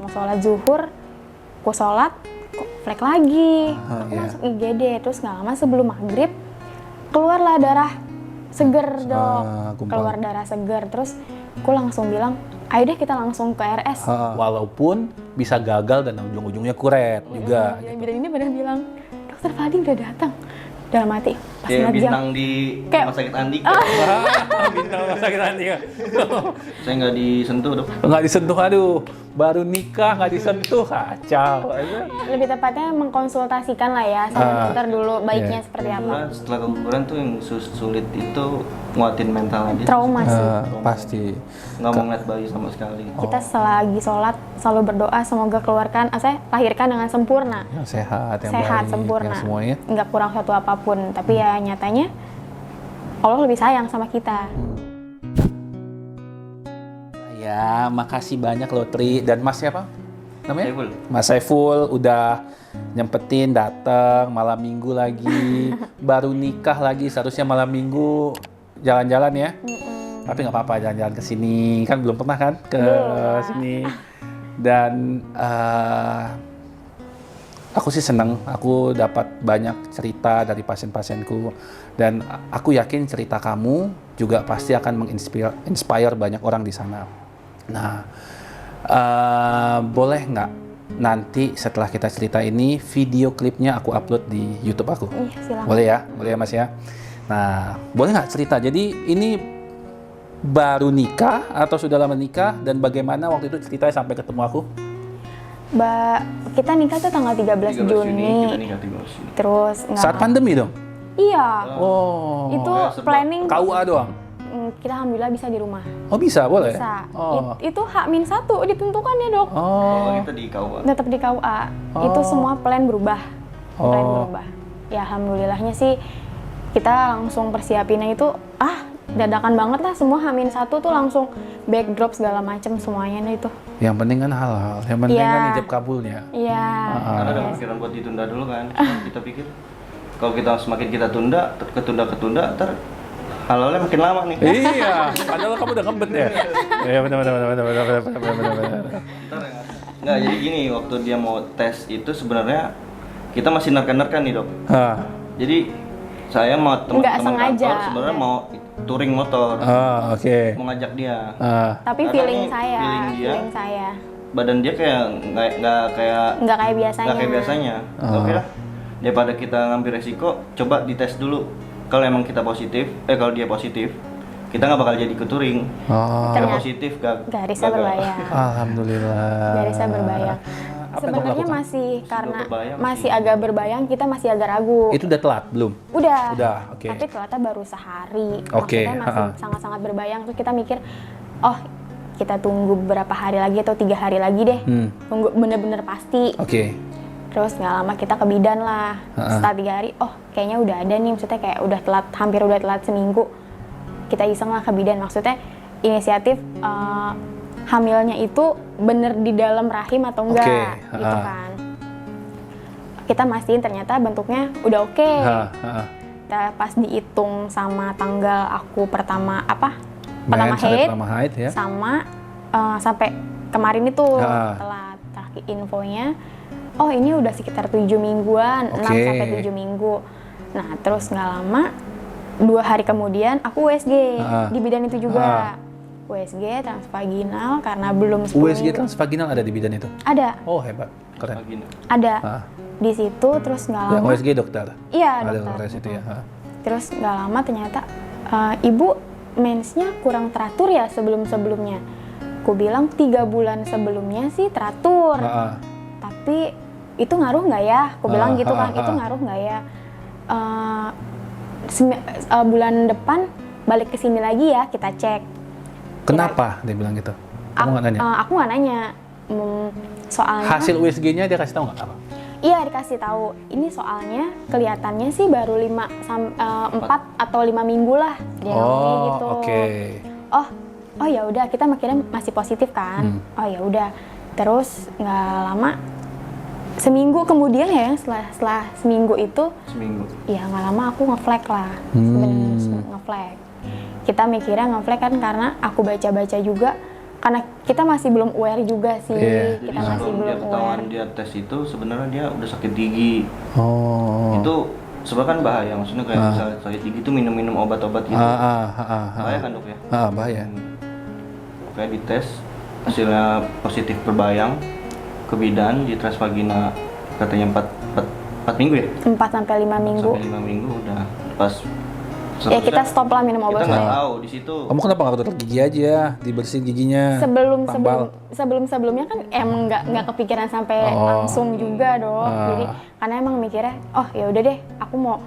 mau sholat zuhur, aku sholat, kok flek lagi. Aku masuk IGD, terus nggak lama sebelum maghrib keluarlah darah seger dok, keluar darah seger. Terus aku langsung bilang, ayo deh kita langsung ke RS. Walaupun bisa gagal dan ujung-ujungnya kuret juga. Bidan ini benar bilang, dokter Fadi udah datang. Dalam hati, pas Kayak ngeliat jam, bintang di kayak- rumah sakit Andika. Bintang rumah sakit Andika. Saya nggak disentuh dok. Nggak disentuh, aduh. Baru nikah nggak disentuh, kacau. lebih tepatnya mengkonsultasikan lah ya sama dokter dulu baiknya seperti apa. Nah, setelah keguguran tuh yang sulit itu nguatin mental aja. Trauma sih. Pasti. Nggak mau ngeliat bayi sama sekali. Kita selagi sholat selalu berdoa semoga keluarkan, lahirkan dengan sempurna, Yang sehat, yang sehat, baik, sempurna, yang semuanya. nggak kurang satu apapun. Tapi ya nyatanya Allah lebih sayang sama kita. Ya, makasih banyak loh Tri dan Mas siapa? Namanya? Saiful. Mas Saiful udah nyempetin datang malam minggu lagi, baru nikah lagi, seharusnya malam minggu jalan-jalan ya. Tapi nggak apa-apa, jalan-jalan ke sini, kan belum pernah kan ke sini. Dan aku sih senang, aku dapat banyak cerita dari pasien-pasienku, dan aku yakin cerita kamu juga pasti akan menginspire banyak orang di sana. Nah, boleh nggak nanti setelah kita cerita ini video klipnya aku upload di YouTube aku? Iya, silakan. Boleh ya Mas ya. Nah, boleh nggak cerita? Jadi ini baru nikah atau sudah lama nikah, dan bagaimana waktu itu ceritanya sampai ketemu aku? Kita nikah tuh tanggal 13 Kita Juni. nikah 13 Juni. Terus nggak Saat pandemi dong? Iya. Oh. Itu sebab planning KUA doang? kita alhamdulillah bisa di rumah. Oh bisa, boleh? Bisa. Oh. Itu H-1 ditentukan ya dok. Oh, Oh. kita di KUA. Tetap di KUA. Itu Oh. semua plan berubah. Plan Oh. berubah. Ya alhamdulillahnya sih kita langsung persiapinnya itu dadakan banget lah, semua H-1 tuh langsung backdrop segala macem semuanya itu. Yang penting kan halal, yang penting Iya. kan ijab kabulnya. Iya. Karena ada Iya. pikiran buat ditunda dulu kan. Kita pikir kalau kita semakin kita tunda, ketunda, ntar halalnya makin lama nih. Iya, padahal kamu udah ngebet ya. Iya benar. Nggak, jadi gini, waktu dia mau tes itu sebenarnya kita masih nerka-nerka nih dok. Jadi saya mau Nggak teman-teman sengaja. kantor sebenarnya mau touring motor, Oke. mau ngajak dia. Tapi Karena feeling nih, saya, feeling dia, feeling saya badan dia kayak nggak kayak biasanya. nggak kayak biasanya. Oke lah, daripada kita ngambil resiko, coba dites dulu. Kalau emang kita positif, kalau dia positif, kita nggak bakal jadi ke touring. Kalau Ternyata positif garisnya gagal. berbayar. Alhamdulillah. Garisnya berbayang. Apa yang kamu Sebenarnya lakukan? masih karena berbayang masih agak berbayang, kita masih agak ragu. Itu udah telat belum? Udah, oke. Tapi ternyata baru sehari. Oke, Maksudnya masih sangat-sangat berbayang. Terus kita mikir, oh kita tunggu beberapa hari lagi atau 3 hari lagi deh. Tunggu bener-bener pasti. Oke. Terus nggak lama kita ke bidan lah. Setelah 3 hari, oh kayaknya udah ada nih. Maksudnya kayak udah telat, hampir udah telat seminggu. Kita iseng lah ke bidan. Maksudnya inisiatif hamilnya itu bener di dalam rahim atau enggak, gitu kan. Kita mastiin ternyata bentuknya udah oke. Kita pas dihitung sama tanggal aku pertama haid ya. sama sampai kemarin itu telat terakhir infonya, oh ini udah sekitar 7 mingguan, 6 sampai 7 minggu. Nah terus nggak lama 2 hari kemudian aku USG di bidan itu juga. USG transvaginal karena belum 10 USG minggu. transvaginal ada di bidan itu? Ada. Oh hebat, keren. Ada. Di situ terus nggak lama. Yang USG dokter? Iya Ada dokter. itu ya. Terus nggak lama ternyata ibu mensnya kurang teratur ya sebelumnya. Aku bilang 3 bulan sebelumnya sih teratur. Tapi itu ngaruh nggak ya? Aku bilang gitu kan, itu ngaruh nggak ya? Bulan depan balik ke sini lagi ya, kita cek. Kenapa dia bilang gitu? Kamu nggak nanya? Aku nggak nanya. Soalnya Hasil USG-nya dia kasih tahu nggak apa? Iya dikasih tahu. Ini soalnya kelihatannya sih baru 4 atau 5 minggu lah dia ngomongnya gitu. Oke. Oh ya udah, kita mikirnya masih positif kan. Oh ya udah. Terus nggak lama, seminggu kemudian ya, setelah seminggu itu, ya nggak lama aku ngeflag lah. Sebenarnya ngeflag. Kita mikirnya ngeflag kan karena aku baca-baca juga karena kita masih belum aware juga sih. Iya. Kita Jadi masih sebelum dia belum ketahuan aware. dia tes itu sebenarnya dia udah sakit gigi. Oh. Itu sebenarnya kan bahaya, maksudnya kayak misalnya sakit gigi itu minum obat-obat gitu. Bahaya kan dok ya? Bahaya. Kayak dites hasilnya positif berbayang ke bidan di transvagina katanya 4 minggu ya? 4 sampai 5 minggu. Sampai 5 minggu udah pas. Ya kita stop lah minum Kita obatnya. nggak tahu di situ. Kamu kenapa nggak ke dokter gigi aja, dibersihin giginya? Sebelumnya kan emang nggak kepikiran sampai langsung juga dong. Jadi karena emang mikirnya, oh ya udah deh, aku mau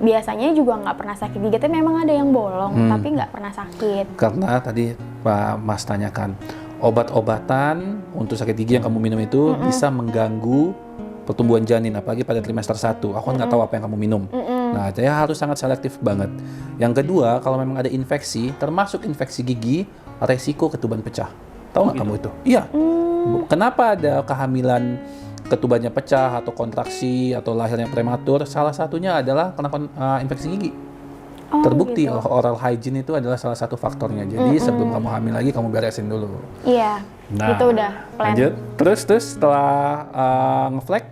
biasanya juga nggak pernah sakit gigi, tapi memang ada yang bolong, tapi nggak pernah sakit. Karena tadi Pak Mas tanyakan, obat-obatan untuk sakit gigi yang kamu minum itu bisa mengganggu pertumbuhan janin, apalagi pada trimester 1. Aku kan nggak tahu apa yang kamu minum. Nah, saya harus sangat selektif banget. Yang kedua, kalau memang ada infeksi, termasuk infeksi gigi, resiko ketuban pecah. Tahu nggak kamu itu? Iya. Kenapa ada kehamilan ketubannya pecah atau kontraksi atau lahirnya prematur? Salah satunya adalah karena infeksi gigi. Terbukti oral hygiene itu adalah salah satu faktornya. Jadi sebelum kamu hamil lagi, kamu beresin dulu. Iya, Nah, itu udah plan. Lanjut. Terus setelah ngeflag,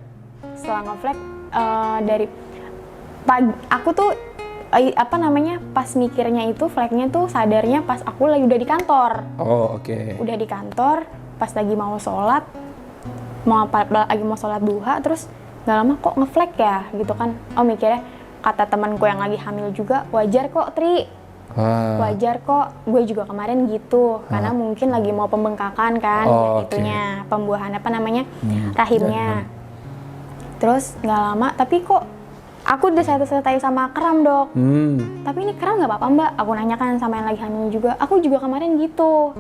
Setelah ngeflag dari pagi, aku tuh pas mikirnya itu flagnya tuh sadarnya pas aku lagi udah di kantor. oh oke. Udah di kantor, pas lagi mau sholat, lagi mau sholat duha, terus nggak lama kok ngeflag ya gitu kan. Oh mikirnya, kata temanku yang lagi hamil juga, wajar kok Tri, wajar kok, gue juga kemarin gitu, karena mungkin lagi mau pembengkakan kan, itunya, pembuahan rahimnya. Terus nggak lama, tapi kok aku udah selesai sama kram dok. Tapi ini kram nggak apa-apa mbak? Aku nanyakan sama yang lagi hamil juga. Aku juga kemarin gitu.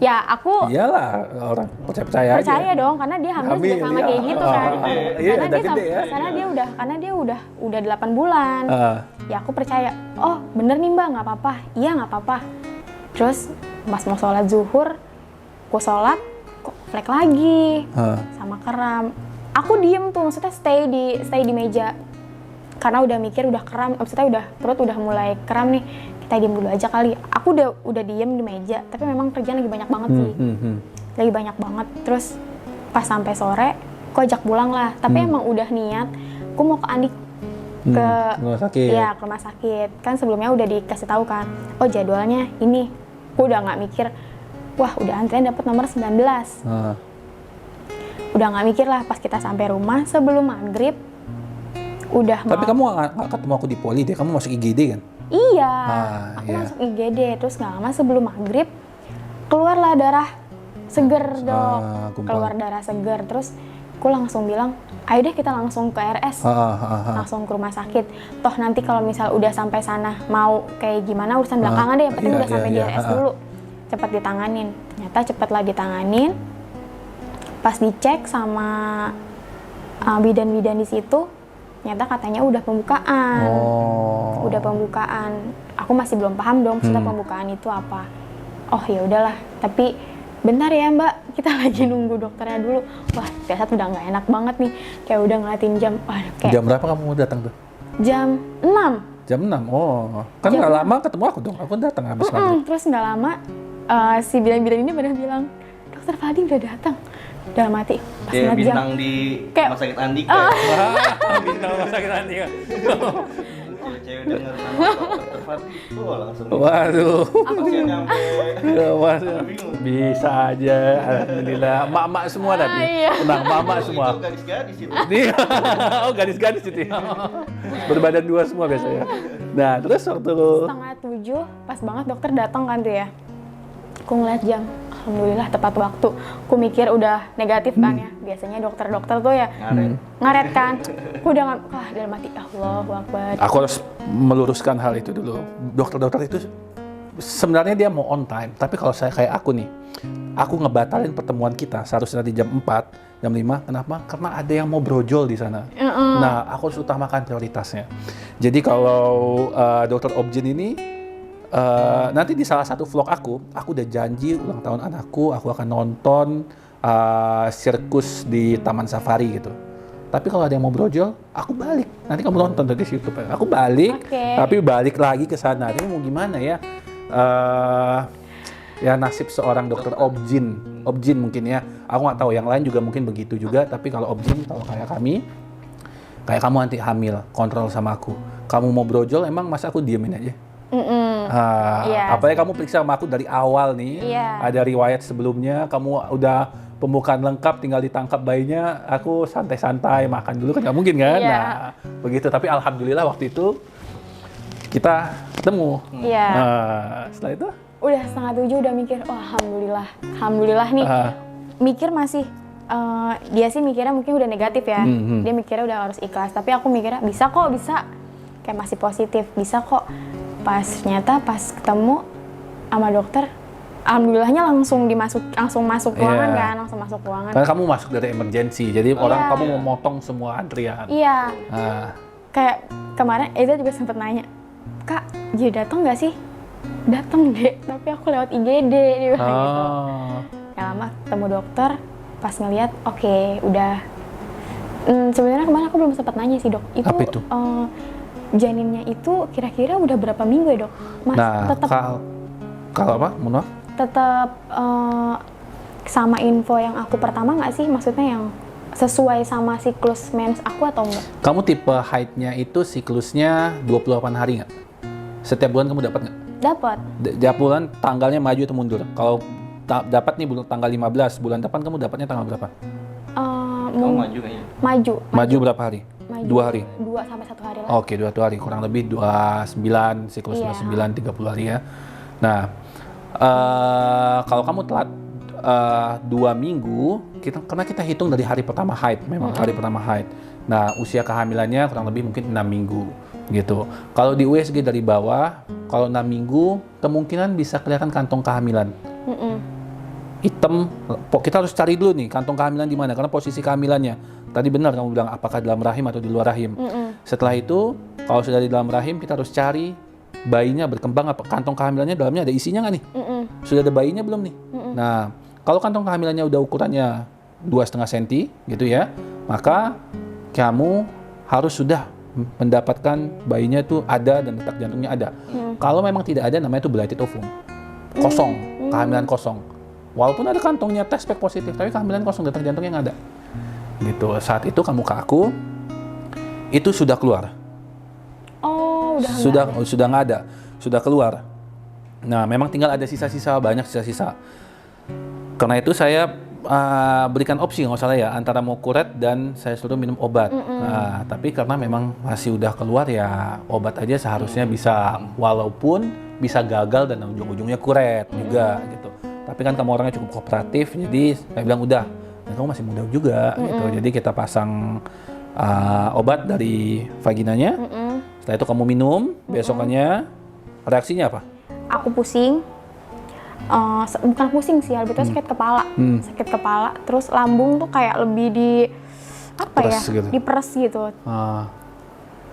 Ya aku Iyalah, orang percaya aja. percaya dong, karena dia hamil juga sama kayak gitu kan. Iya, Karena udah dia gede ya. karena dia udah 8 bulan. Ya aku percaya. Oh bener nih mbak, nggak apa-apa. Iya nggak apa-apa. Terus pas mau sholat zuhur, aku sholat kok flek lagi sama kram. Aku diem tuh, maksudnya stay di meja karena udah mikir udah kram, maksudnya perut udah mulai kram nih, kita diem dulu aja kali. Aku udah diem di meja, tapi memang kerjaan lagi banyak banget sih, lagi banyak banget. Terus pas sampai sore, aku ajak pulang lah, tapi emang udah niat, aku mau ke Andik ke rumah sakit. Iya, ke rumah sakit. Kan sebelumnya udah dikasih tahu kan, oh jadwalnya ini. Aku udah nggak mikir, wah udah antrian dapat nomor 19. Udah nggak mikir lah, pas kita sampai rumah sebelum maghrib udah Tapi kamu nggak ketemu aku di poli deh, kamu masuk IGD kan? Iya, aku iya. masuk IGD, terus nggak lama sebelum maghrib keluarlah darah seger dok, keluar darah seger. Terus aku langsung bilang, ayo deh kita langsung ke RS, langsung ke rumah sakit. Toh nanti kalau misal udah sampai sana mau kayak gimana urusan belakangan deh, yang penting udah sampai di RS dulu, cepat ditanganin. Ternyata cepatlah ditanganin. Pas dicek sama bidan-bidan di situ, ternyata katanya udah pembukaan. Udah pembukaan. Aku masih belum paham dong maksudnya pembukaan itu apa. Oh ya udahlah, tapi bentar ya Mbak, kita lagi nunggu dokternya dulu. Wah, biasa udah nggak enak banget nih. Kayak udah ngeliatin jam. Wah, kayak Jam berapa kamu datang tuh? jam 6. Jam 6. Oh, kan nggak lama ketemu aku dong. Aku datang habis maghrib. Terus nggak lama si bidan-bidan ini pada bilang, Dokter Fadi udah datang. Dalam hati, pas Kayak ngeliat jam. bintang di Kayak- rumah sakit Andika. Bintang rumah sakit Andika. Cewek denger nama Dokter Fadi, langsung. Waduh. Pasien nyampe. Waduh. Bisa aja. Alhamdulillah. Mak-mak semua tadi. Iya. Tenang, mak-mak semua. Itu gadis-gadis itu. Dia, oh gadis-gadis itu ya. Berbadan dua semua biasanya. Nah, terus waktu lu 6:30, pas banget dokter datang kan tuh ya. Aku ngeliat jam, alhamdulillah tepat waktu. Aku mikir udah negatif kan ya. Biasanya dokter-dokter tuh ya ngaret kan. Aku udah dalam hati, Allahu Akbar. aku harus meluruskan hal itu dulu. Dokter-dokter itu sebenarnya dia mau on time, tapi kalau saya kayak aku nih, aku ngebatalin pertemuan kita seharusnya nanti jam 4, jam 5. Kenapa? Karena ada yang mau brojol di sana. Nah, aku harus utamakan prioritasnya. Jadi kalau dokter Objen ini nanti di salah satu vlog aku udah janji ulang tahun anakku, aku akan nonton sirkus di Taman Safari gitu. Tapi kalau ada yang mau brojol, aku balik. Nanti kamu nonton dari situ. Aku balik, tapi balik lagi ke sana. Ini mau gimana ya? ya nasib seorang dokter obgyn mungkin ya. Aku nggak tahu yang lain juga mungkin begitu juga. Tapi kalau obgyn, kalau kayak kami, kayak kamu nanti hamil, kontrol sama aku. Kamu mau brojol, emang masa aku diemin aja? Apalagi kamu periksa sama aku dari awal nih, ada riwayat sebelumnya, kamu udah pembukaan lengkap, tinggal ditangkap bayinya, aku santai-santai makan dulu kan nggak mungkin kan? Nah, begitu. Tapi alhamdulillah waktu itu kita ketemu. Setelah itu? Udah 6:30 udah mikir, oh alhamdulillah nih. Mikir masih, dia sih mikirnya mungkin udah negatif ya. Dia mikirnya udah harus ikhlas, tapi aku mikirnya bisa. Kayak masih positif, bisa kok. Ternyata pas ketemu sama dokter, alhamdulillahnya langsung masuk ruangan kan, langsung masuk ruangan. Karena kamu masuk dari emergency, jadi kamu mau motong semua antrian. Iya. Kayak kemarin Eza juga sempet nanya, Kak, jadi datang nggak sih? Datang deh, tapi aku lewat IGD dia bilang gitu. Gak lama ketemu dokter, pas ngeliat, oke, udah. Sebenarnya kemarin aku belum sempat nanya sih dok. Apa itu? Janinnya itu kira-kira udah berapa minggu ya dok? Kalau apa? Mohon maaf? Tetap sama info yang aku pertama nggak sih? Maksudnya yang sesuai sama siklus mens aku atau enggak? Kamu tipe haidnya itu siklusnya 28 hari nggak? Setiap bulan kamu dapat nggak? Dapat. Tiap bulan tanggalnya maju atau mundur? Kalau dapat nih tanggal 15, bulan depan kamu dapatnya tanggal berapa? Maju kayaknya. Maju berapa hari? 2 hari? 2 sampai 1 hari lah. Oke, 2 hari. Kurang lebih 29, siklus 29, 30 hari ya. Nah, kalau kamu telat 2 minggu, karena kita hitung dari hari pertama haid, memang hari pertama haid. Nah, usia kehamilannya kurang lebih mungkin 6 minggu gitu. Kalau di USG dari bawah, kalau 6 minggu, kemungkinan bisa kelihatan kantong kehamilan. Hitam, kita harus cari dulu nih kantong kehamilan di mana, karena posisi kehamilannya. Tadi benar kamu bilang apakah dalam rahim atau di luar rahim. Setelah itu, kalau sudah di dalam rahim, kita harus cari bayinya berkembang apa, kantong kehamilannya dalamnya ada isinya nggak nih? Sudah ada bayinya belum nih? Nah, kalau kantong kehamilannya udah ukurannya 2,5 cm gitu ya, maka kamu harus sudah mendapatkan bayinya itu ada dan detak jantungnya ada. Kalau memang tidak ada, namanya itu blighted ovum, kosong, kehamilan kosong. Walaupun ada kantongnya tes spek positif, tapi kehamilan kosong, detak jantungnya nggak ada. Gitu. Saat itu kamu ke aku, itu sudah keluar. Sudah nggak ada, sudah keluar. Nah, memang tinggal ada sisa-sisa, banyak sisa-sisa. Karena itu saya berikan opsi nggak salah ya, antara mau kuret dan saya suruh minum obat. Nah, tapi karena memang masih udah keluar ya, obat aja seharusnya bisa, walaupun bisa gagal dan ujung-ujungnya kuret juga gitu. Tapi kan kamu orangnya cukup kooperatif, jadi saya bilang udah, dan kamu masih muda juga gitu. Jadi kita pasang obat dari vaginanya. Setelah itu kamu minum, besokannya reaksinya apa? Aku pusing. Bukan pusing sih, lebih sakit kepala. Sakit kepala, terus lambung tuh kayak lebih diperes gitu.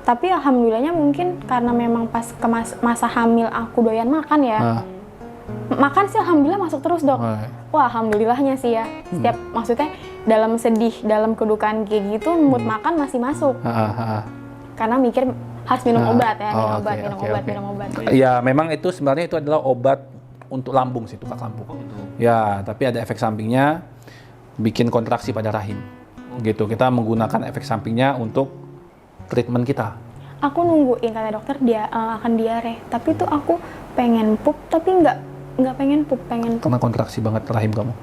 Tapi alhamdulillahnya mungkin karena memang pas ke masa hamil aku doyan makan ya. Makan sih alhamdulillah masuk terus dok. Wah alhamdulillahnya sih ya. Setiap maksudnya dalam sedih, dalam kedukaan kayak gitu, mood makan masih masuk. Karena mikir harus minum obat ya, minum obat. Ya memang itu sebenarnya itu adalah obat untuk lambung sih, tukak lambung. Ya, tapi ada efek sampingnya, bikin kontraksi pada rahim. Gitu, kita menggunakan efek sampingnya untuk treatment kita. Aku nungguin kata dokter dia akan diare, tapi tuh aku pengen pup, tapi nggak pengen pup. Karena kontraksi banget rahim kamu,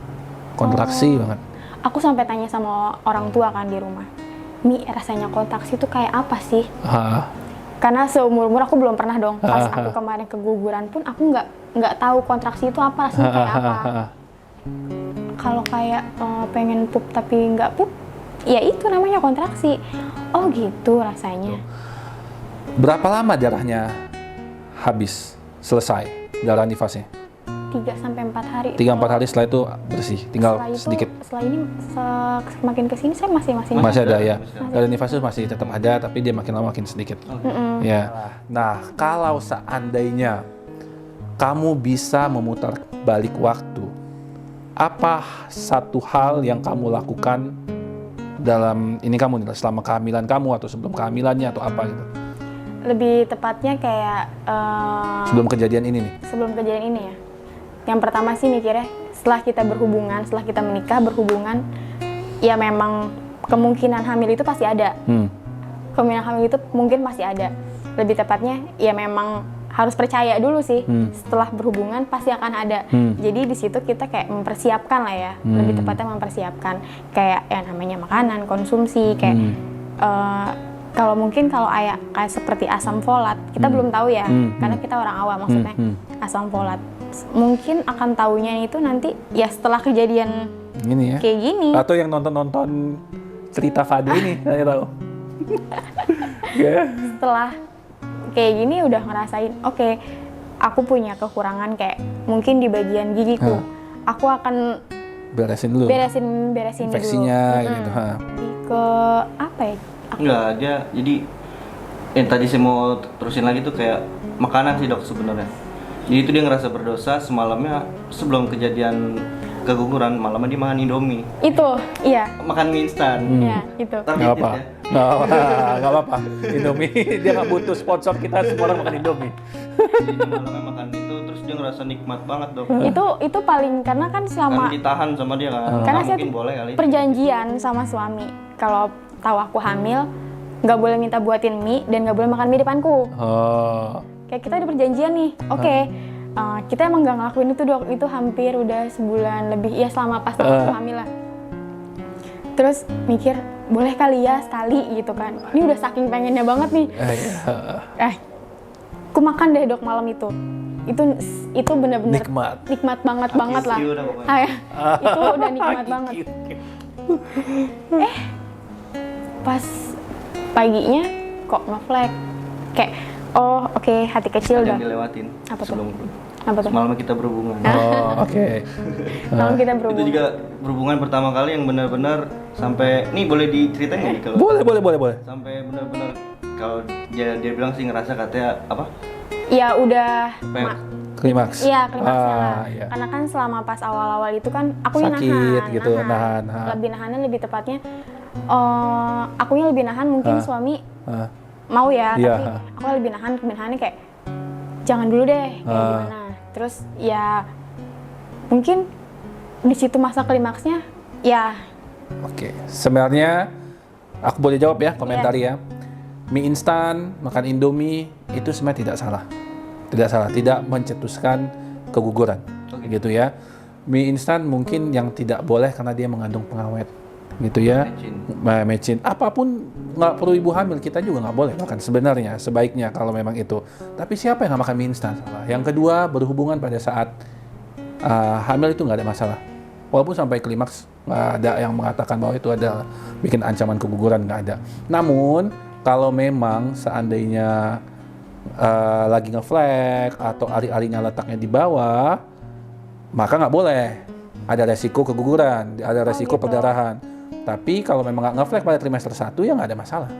kontraksi banget. Aku sampai tanya sama orang tua kan di rumah, Mi rasanya kontraksi itu kayak apa sih? Karena seumur-umur aku belum pernah dong. Pas aku kemarin keguguran pun aku nggak tahu kontraksi itu apa, rasanya kayak apa. Kalau kayak pengen pup tapi nggak pup, ya itu namanya kontraksi. Oh gitu rasanya. Berapa lama darahnya habis, selesai darah nifasnya? 3-4 hari. 3-4 hari setelah itu bersih, tinggal sedikit. Setelah ini semakin kesini saya masih ada ya. Darah nifas itu masih tetap ada, tapi dia makin lama makin sedikit. Ya. Nah, kalau seandainya kamu bisa memutar balik waktu, apa satu hal yang kamu lakukan dalam ini kamu selama kehamilan kamu atau sebelum kehamilannya atau apa gitu? Lebih tepatnya kayak sebelum kejadian ini nih. Sebelum kejadian ini ya. Yang pertama sih mikirnya setelah kita menikah berhubungan, ya memang kemungkinan hamil itu pasti ada. Kemungkinan hamil itu mungkin masih ada. Lebih tepatnya ya memang harus percaya dulu sih. Setelah berhubungan pasti akan ada. Jadi di situ kita kayak mempersiapkan lah ya. Lebih tepatnya mempersiapkan kayak yang namanya makanan, konsumsi kayak kalau kayak seperti asam folat, kita belum tahu ya, karena kita orang awam maksudnya. Asam folat mungkin akan taunya itu nanti ya setelah kejadian Gini ya. kayak gini. Atau yang nonton cerita Fadli ini, saya tahu. Setelah kayak gini udah ngerasain, oke, aku punya kekurangan kayak mungkin di bagian gigiku. Aku akan beresin dulu. Beresin infeksinya dulu. gitu. Ke apa ya? Enggak, dia jadi yang tadi saya mau terusin lagi tuh kayak makanan sih dok sebenarnya. Jadi itu dia ngerasa berdosa semalamnya sebelum kejadian keguguran, malamnya dia makan Indomie. Itu, iya. Makan mie instan. Iya, itu. Nggak apa, nggak apa-apa. Indomie, dia nggak butuh sponsor, kita semua orang makan Indomie. Jadi dia malamnya makan itu, terus dia ngerasa nikmat banget dok. Itu paling karena kan selama Kan ditahan sama dia kan. karena Nah, saya mungkin boleh kali. perjanjian sama suami kalau tahu aku hamil nggak boleh minta buatin mie dan nggak boleh makan mie depanku. Kayak kita ada perjanjian nih, oke. Kita emang nggak ngelakuin itu dok, itu hampir udah sebulan lebih, ya selama pas aku hamil lah. Terus mikir, boleh kali ya sekali gitu kan. Ini udah saking pengennya banget nih. Aku makan deh dok malam itu. Itu benar-benar nikmat banget lah. Itu udah nikmat banget. Pas paginya kok ngeflag kayak oh oke, hati kecil ada udah yang dilewatin. Apa tuh? Sebelum apa tuh? Semalam kita berhubungan. Malam kita berhubungan. Itu juga berhubungan pertama kali yang benar-benar sampai nih boleh diceritain nggak nih kalau boleh sampai benar-benar kalau dia bilang sih ngerasa katanya apa ya udah klimaks. Iya, klimaksnya lah. Iya. Karena kan selama pas awal-awal itu kan aku sakit gitu, nahan. Lebih nahannya lebih tepatnya akunya lebih nahan, mungkin suami mau ya, Iya. tapi aku lebih nahannya kayak jangan dulu deh kayak gimana. Terus ya mungkin di situ masa klimaksnya ya. Oke, sebenarnya aku boleh jawab ya, komentari ya. Mie instan, makan Indomie itu sebenarnya tidak salah. Tidak salah, tidak mencetuskan keguguran. Gitu ya. Mie instan mungkin yang tidak boleh karena dia mengandung pengawet. Gitu ya. Mecin. Apapun nggak perlu ibu hamil, kita juga nggak boleh makan sebenarnya, sebaiknya kalau memang itu. Tapi siapa yang nggak makan mie instan? Yang kedua, berhubungan pada saat hamil itu nggak ada masalah. Walaupun sampai klimaks nggak ada yang mengatakan bahwa itu ada bikin ancaman keguguran, nggak ada. Namun kalau memang seandainya lagi ngeflag atau ari-arinya letaknya di bawah, maka nggak boleh. Ada resiko keguguran, ada resiko perdarahan. Tapi kalau memang nggak ngeflag pada trimester 1 ya nggak ada masalah.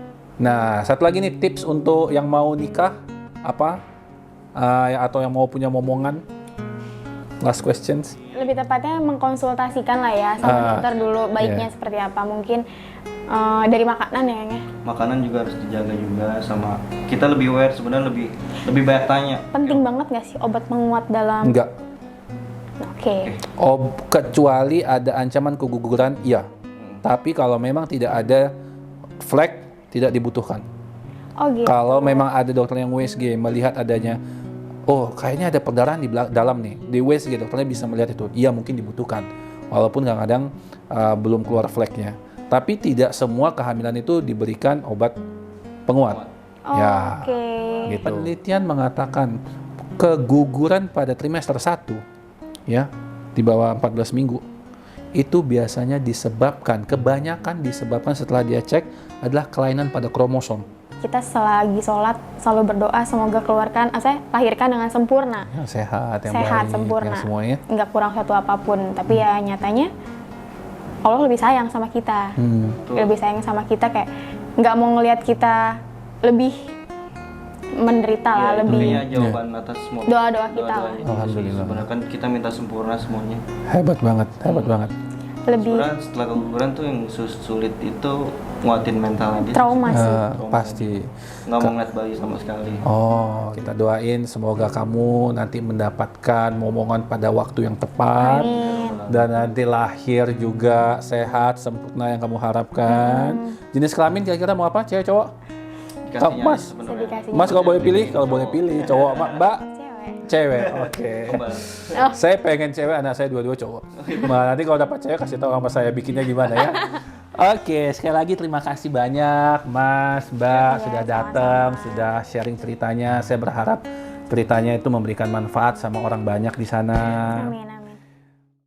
Nah, satu lagi nih tips untuk yang mau nikah apa atau yang mau punya momongan. Last questions. Lebih tepatnya mengkonsultasikan lah ya sama dokter dulu baiknya seperti apa. Mungkin dari makanan ya, Yang. Makanan juga harus dijaga juga, sama kita lebih aware sebenarnya, lebih banyak tanya. Penting banget nggak sih obat penguat dalam? Enggak. Oke. Kecuali ada ancaman keguguran, iya. Tapi kalau memang tidak ada flag, tidak dibutuhkan. Oh gitu. Kalau memang ada dokter yang USG melihat adanya, oh kayaknya ada perdarahan di dalam nih, di USG dokternya bisa melihat itu, iya mungkin dibutuhkan. Walaupun kadang-kadang belum keluar flagnya. Tapi tidak semua kehamilan itu diberikan obat penguat. Oke. Gitu. Penelitian mengatakan keguguran pada trimester 1 ya di bawah 14 minggu itu biasanya kebanyakan disebabkan setelah dia cek adalah kelainan pada kromosom. Kita selagi sholat selalu berdoa semoga lahirkan dengan sempurna. Ya, sehat, baik, sempurna. yang semuanya. Nggak kurang satu apapun. Tapi ya nyatanya Allah lebih sayang sama kita. Lebih sayang sama kita kayak nggak mau ngelihat kita lebih menderita lah, lebih. Itu jawaban atas semua doa-doa kita lah. Alhamdulillah. Sebenarnya kan kita minta sempurna semuanya. Hebat banget. lebih Sebenarnya setelah keguguran tuh yang sulit itu nguatin mentalnya dia. trauma sih. Pasti. Nggak mau ngeliat bayi sama sekali. Oh, kita doain semoga kamu nanti mendapatkan momongan pada waktu yang tepat. Dan nanti lahir juga sehat, sempurna yang kamu harapkan. Jenis kelamin kira-kira mau apa? Cewek, cowok? Dikasihnya Mas. aja sebenarnya. Dikasih Mas kalau boleh pilih? Kalau boleh pilih, cowok, mbak? cewek. Cewek, oke. Kembali. Saya pengen cewek, anak saya dua-dua cowok. Nah, nanti kalau dapat cewek kasih tahu sama saya bikinnya gimana ya. Oke, sekali lagi terima kasih banyak Mas, Mbak sudah datang, sudah sharing ceritanya. Saya berharap ceritanya itu memberikan manfaat sama orang banyak di sana. Amin,